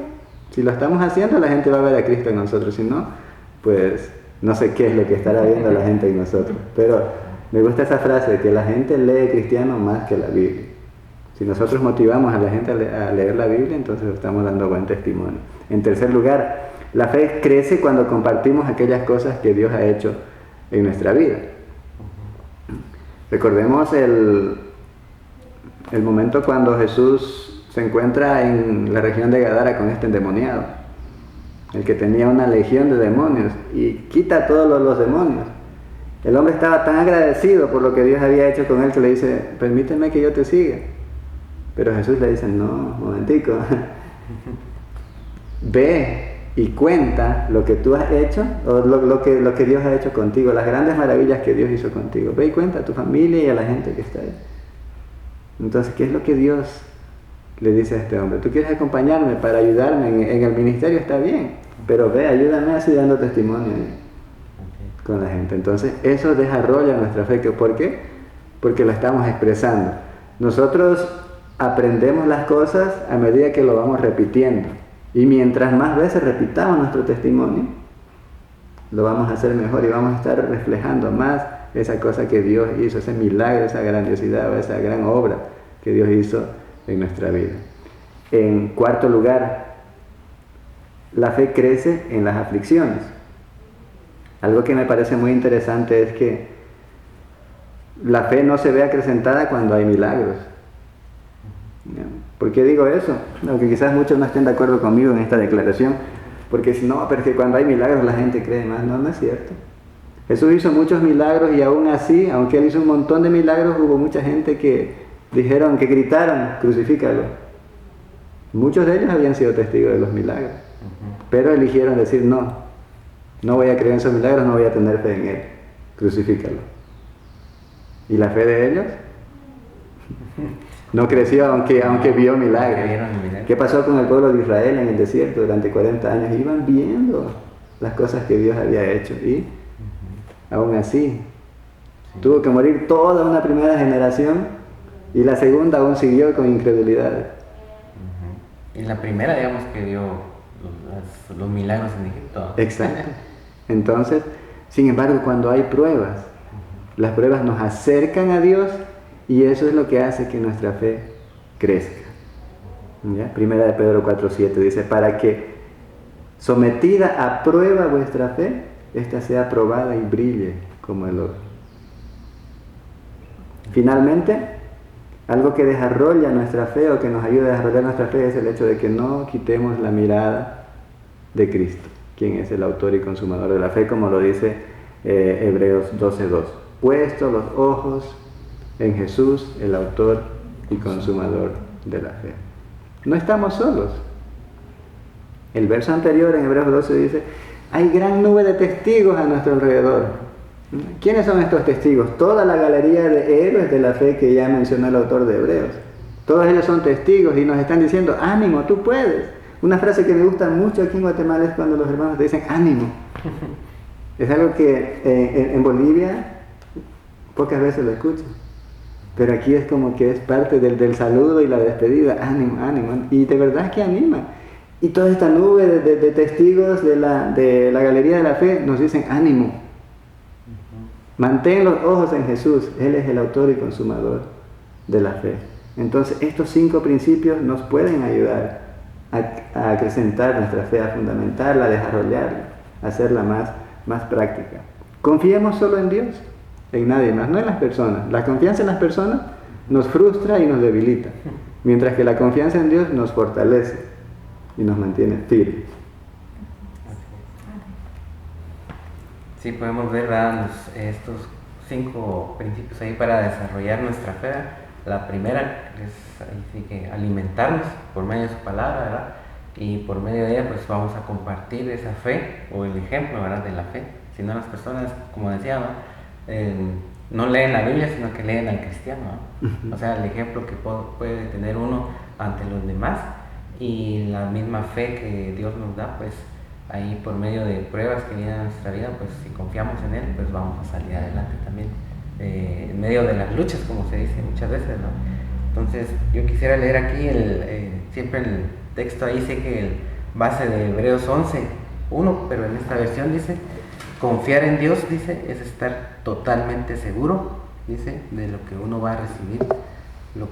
Si lo estamos haciendo, la gente va a ver a Cristo en nosotros. Si no, pues no sé qué es lo que estará viendo la gente en nosotros. Pero me gusta esa frase de que la gente lee cristiano más que la Biblia. Si nosotros motivamos a la gente a leer la Biblia, entonces estamos dando buen testimonio. En tercer lugar, la fe crece cuando compartimos aquellas cosas que Dios ha hecho en nuestra vida. Recordemos el momento cuando Jesús se encuentra en la región de Gadara con este endemoniado, el que tenía una legión de demonios, y quita a todos los demonios. El hombre estaba tan agradecido por lo que Dios había hecho con él que le dice, permíteme que yo te siga. Pero Jesús le dice, no, momentico, ve y cuenta lo que tú has hecho, o lo que Dios ha hecho contigo, las grandes maravillas que Dios hizo contigo. Ve y cuenta a tu familia y a la gente que está ahí. Entonces, ¿qué es lo que Dios le dice a este hombre? Tú quieres acompañarme para ayudarme en el ministerio, está bien, pero ve, ayúdame así dando testimonio con la gente. Entonces, eso desarrolla nuestra fe. ¿Por qué? Porque lo estamos expresando. Nosotros aprendemos las cosas a medida que lo vamos repitiendo. Y mientras más veces repitamos nuestro testimonio, lo vamos a hacer mejor y vamos a estar reflejando más esa cosa que Dios hizo, ese milagro, esa grandiosidad, esa gran obra que Dios hizo en nuestra vida. En cuarto lugar, la fe crece en las aflicciones. Algo que me parece muy interesante es que la fe no se ve acrecentada cuando hay milagros. ¿Por qué digo eso? Aunque quizás muchos no estén de acuerdo conmigo en esta declaración, porque si no, pero es que cuando hay milagros la gente cree más. No, no es cierto. Jesús hizo muchos milagros y aún así, aunque Él hizo un montón de milagros, hubo mucha gente que dijeron, que gritaron, crucifícalo. Muchos de ellos habían sido testigos de los milagros, pero eligieron decir, no voy a creer en esos milagros, no voy a tener fe en Él, crucifícalo. ¿Y la fe de ellos? No creció aunque vio milagros. ¿Qué pasó con el pueblo de Israel en el desierto durante 40 años? Iban viendo las cosas que Dios había hecho y aún así tuvo que morir toda una primera generación y la segunda aún siguió con incredulidad. Y la primera, digamos, que vio los milagros en Egipto. Exacto. Entonces, sin embargo, cuando hay pruebas, las pruebas nos acercan a Dios. Y eso es lo que hace que nuestra fe crezca. ¿Ya? Primera de Pedro 4:7 dice, para que sometida a prueba vuestra fe, ésta sea probada y brille como el oro. Finalmente, algo que desarrolla nuestra fe o que nos ayuda a desarrollar nuestra fe es el hecho de que no quitemos la mirada de Cristo, quien es el autor y consumador de la fe, como lo dice Hebreos 12:2. Puesto los ojos en Jesús, el autor y consumador de la fe. No estamos solos. El verso anterior en Hebreos 12 dice, hay gran nube de testigos a nuestro alrededor. ¿Quiénes son estos testigos? Toda la galería de héroes de la fe que ya mencionó el autor de Hebreos. Todos ellos son testigos y nos están diciendo, ánimo, tú puedes. Una frase que me gusta mucho aquí en Guatemala es cuando los hermanos te dicen, ánimo. Es algo que en Bolivia pocas veces lo escucho. Pero aquí es como que es parte del saludo y la despedida. Ánimo, ánimo. Y de verdad es que anima. Y toda esta nube de testigos de la galería de la fe nos dicen ánimo. Mantén los ojos en Jesús. Él es el autor y consumador de la fe. Entonces estos 5 principios nos pueden ayudar a acrecentar nuestra fe, a fundamentarla, a desarrollarla, a hacerla más práctica. Confiemos solo en Dios. En nadie más, no en las personas. La confianza en las personas nos frustra y nos debilita, mientras que la confianza en Dios nos fortalece y nos mantiene firmes. Sí, podemos ver, ¿verdad?, estos 5 principios ahí para desarrollar nuestra fe. La primera es ahí sí que alimentarnos por medio de su palabra, ¿verdad? Y por medio de ella pues vamos a compartir esa fe o el ejemplo, ¿verdad?, de la fe. Si no, las personas, como decía, no leen la Biblia, sino que leen al cristiano, ¿no? O sea, el ejemplo que puede tener uno ante los demás y la misma fe que Dios nos da, pues ahí por medio de pruebas que vienen a nuestra vida, pues si confiamos en Él, pues vamos a salir adelante también en medio de las luchas, como se dice muchas veces, ¿no? Entonces yo quisiera leer aquí, siempre el texto ahí dice que el base de Hebreos 11:1, pero en esta versión dice, confiar en Dios, dice, es estar totalmente seguro, dice, de lo que uno va a recibir. Lo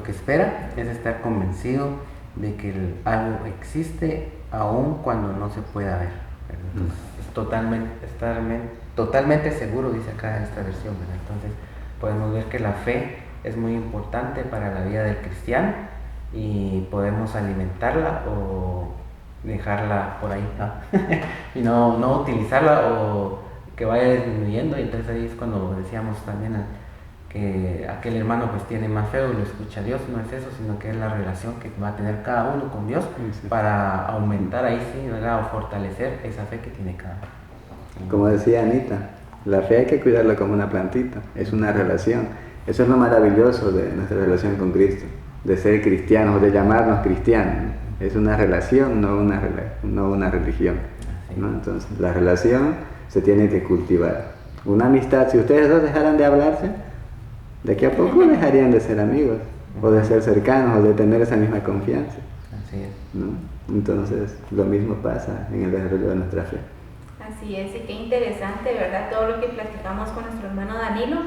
que espera es estar convencido de que algo existe aun cuando no se pueda ver. Entonces, es totalmente seguro, dice acá en esta versión, ¿verdad? Entonces podemos ver que la fe es muy importante para la vida del cristiano y podemos alimentarla o dejarla por ahí, ¿no? Y no utilizarla o que vaya disminuyendo. Y entonces ahí es cuando decíamos también que aquel hermano pues tiene más fe o lo escucha a Dios. No es eso, sino que es la relación que va a tener cada uno con Dios, sí, para aumentar ahí, sí, ¿verdad? O fortalecer esa fe que tiene cada uno. Como decía Anita, la fe hay que cuidarla como una plantita, es una relación. Eso es lo maravilloso de nuestra relación con Cristo, de ser cristianos, de llamarnos cristianos. Es una relación, no una religión, ¿no? Entonces, la relación se tiene que cultivar. Una amistad, si ustedes dos dejaran de hablarse, de aquí a poco dejarían de ser amigos, o de ser cercanos, o de tener esa misma confianza. Así es. ¿No? Entonces, lo mismo pasa en el desarrollo de nuestra fe. Así es, y qué interesante, ¿verdad? Todo lo que platicamos con nuestro hermano Danilo,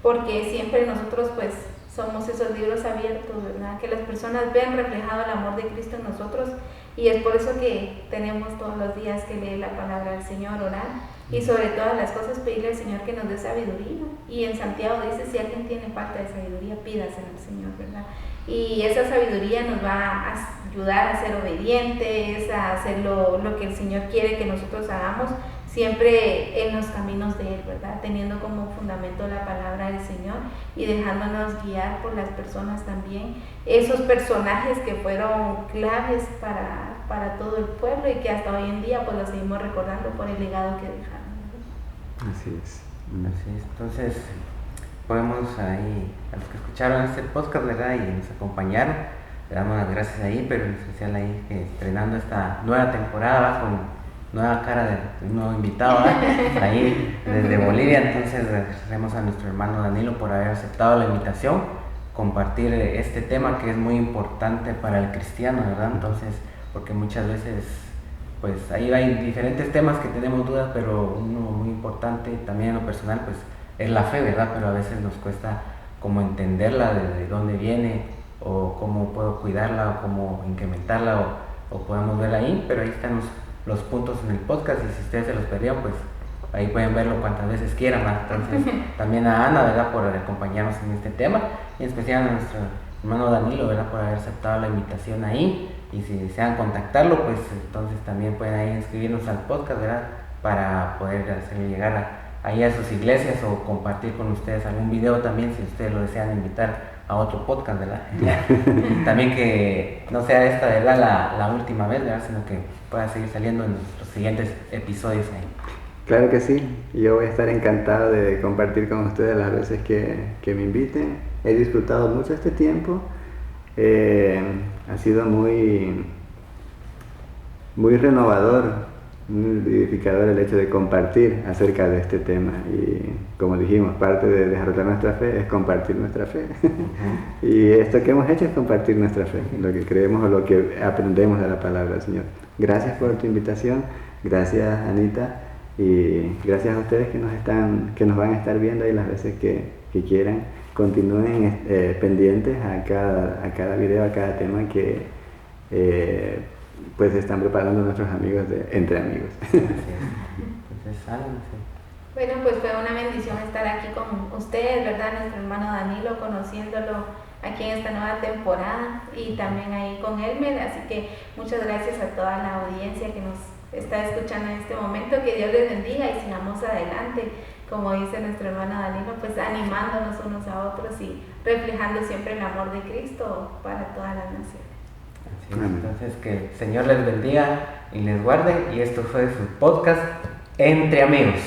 porque siempre nosotros pues somos esos libros abiertos, ¿verdad? Que las personas vean reflejado el amor de Cristo en nosotros, y es por eso que tenemos todos los días que leer la palabra del Señor, orar, y sobre todas las cosas pedirle al Señor que nos dé sabiduría. Y en Santiago dice, si alguien tiene falta de sabiduría, pídasela al Señor, ¿verdad? Y esa sabiduría nos va a ayudar a ser obedientes, a hacer lo que el Señor quiere que nosotros hagamos, siempre en los caminos de Él, ¿verdad? Teniendo como fundamento la palabra del Señor y dejándonos guiar por las personas también, esos personajes que fueron claves para todo el pueblo y que hasta hoy en día pues los seguimos recordando por el legado que dejaron. Así es. Así es. Entonces podemos ahí, a los que escucharon este podcast, ¿verdad? Y nos acompañaron, le damos las gracias ahí, pero en especial ahí estrenando esta nueva temporada con nueva cara de un nuevo invitado, ¿verdad? Ahí desde Bolivia. Entonces agradecemos a nuestro hermano Danilo por haber aceptado la invitación, compartir este tema que es muy importante para el cristiano, ¿verdad? Entonces, porque muchas veces pues ahí hay diferentes temas que tenemos dudas, pero uno muy importante también en lo personal pues es la fe, ¿verdad? Pero a veces nos cuesta como entenderla, de dónde viene, o cómo puedo cuidarla, o cómo incrementarla, o podemos verla ahí, pero ahí están los puntos en el podcast, y si ustedes se los perdieron, pues ahí pueden verlo cuantas veces quieran, ¿verdad? Entonces también a Ana, ¿verdad? Por acompañarnos en este tema, y en especial a nuestro hermano Danilo, ¿verdad? Por haber aceptado la invitación ahí, y si desean contactarlo, pues entonces también pueden ahí inscribirnos al podcast, ¿verdad? Para poder hacerle llegar ahí a sus iglesias o compartir con ustedes algún video también, si ustedes lo desean invitar a otro podcast, ¿verdad? También que no sea esta, ¿verdad? La última vez, ¿verdad? Sino que pueda seguir saliendo en los siguientes episodios ahí. Claro que sí, yo voy a estar encantado de compartir con ustedes las veces que me inviten. He disfrutado mucho este tiempo, ha sido muy renovador, muy vivificador el hecho de compartir acerca de este tema. Y como dijimos, parte de desarrollar nuestra fe es compartir nuestra fe. Y esto que hemos hecho es compartir nuestra fe, lo que creemos o lo que aprendemos de la palabra del Señor. Gracias por tu invitación, gracias Anita, y gracias a ustedes que nos van a estar viendo ahí las veces que quieran. Continúen pendientes a cada video, a cada tema que pues están preparando nuestros amigos de Entre Amigos. Entonces, bueno, pues fue una bendición estar aquí con ustedes, ¿verdad? Nuestro hermano Danilo, conociéndolo aquí en esta nueva temporada, y también ahí con Elmer. Así que muchas gracias a toda la audiencia que nos está escuchando en este momento. Que Dios les bendiga y sigamos adelante, como dice nuestro hermano Danilo, pues animándonos unos a otros y reflejando siempre el amor de Cristo para todas las naciones. Entonces, que el Señor les bendiga y les guarde, y esto fue su podcast Entre Amigos.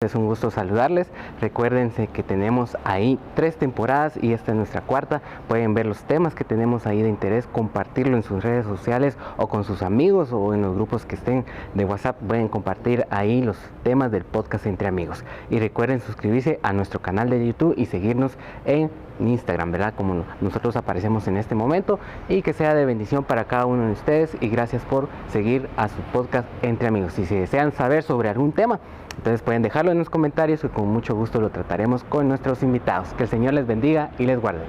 Es un gusto saludarles. Recuérdense que tenemos ahí 3 temporadas y esta es nuestra 4ª. Pueden ver los temas que tenemos ahí de interés, compartirlo en sus redes sociales o con sus amigos o en los grupos que estén de WhatsApp. Pueden compartir ahí los temas del podcast Entre Amigos. Y recuerden suscribirse a nuestro canal de YouTube y seguirnos en Instagram, ¿verdad? Como nosotros aparecemos en este momento, y que sea de bendición para cada uno de ustedes, y gracias por seguir a su podcast Entre Amigos. Y si desean saber sobre algún tema, entonces pueden dejarlo en los comentarios y con mucho gusto lo trataremos con nuestros invitados. Que el Señor les bendiga y les guarde.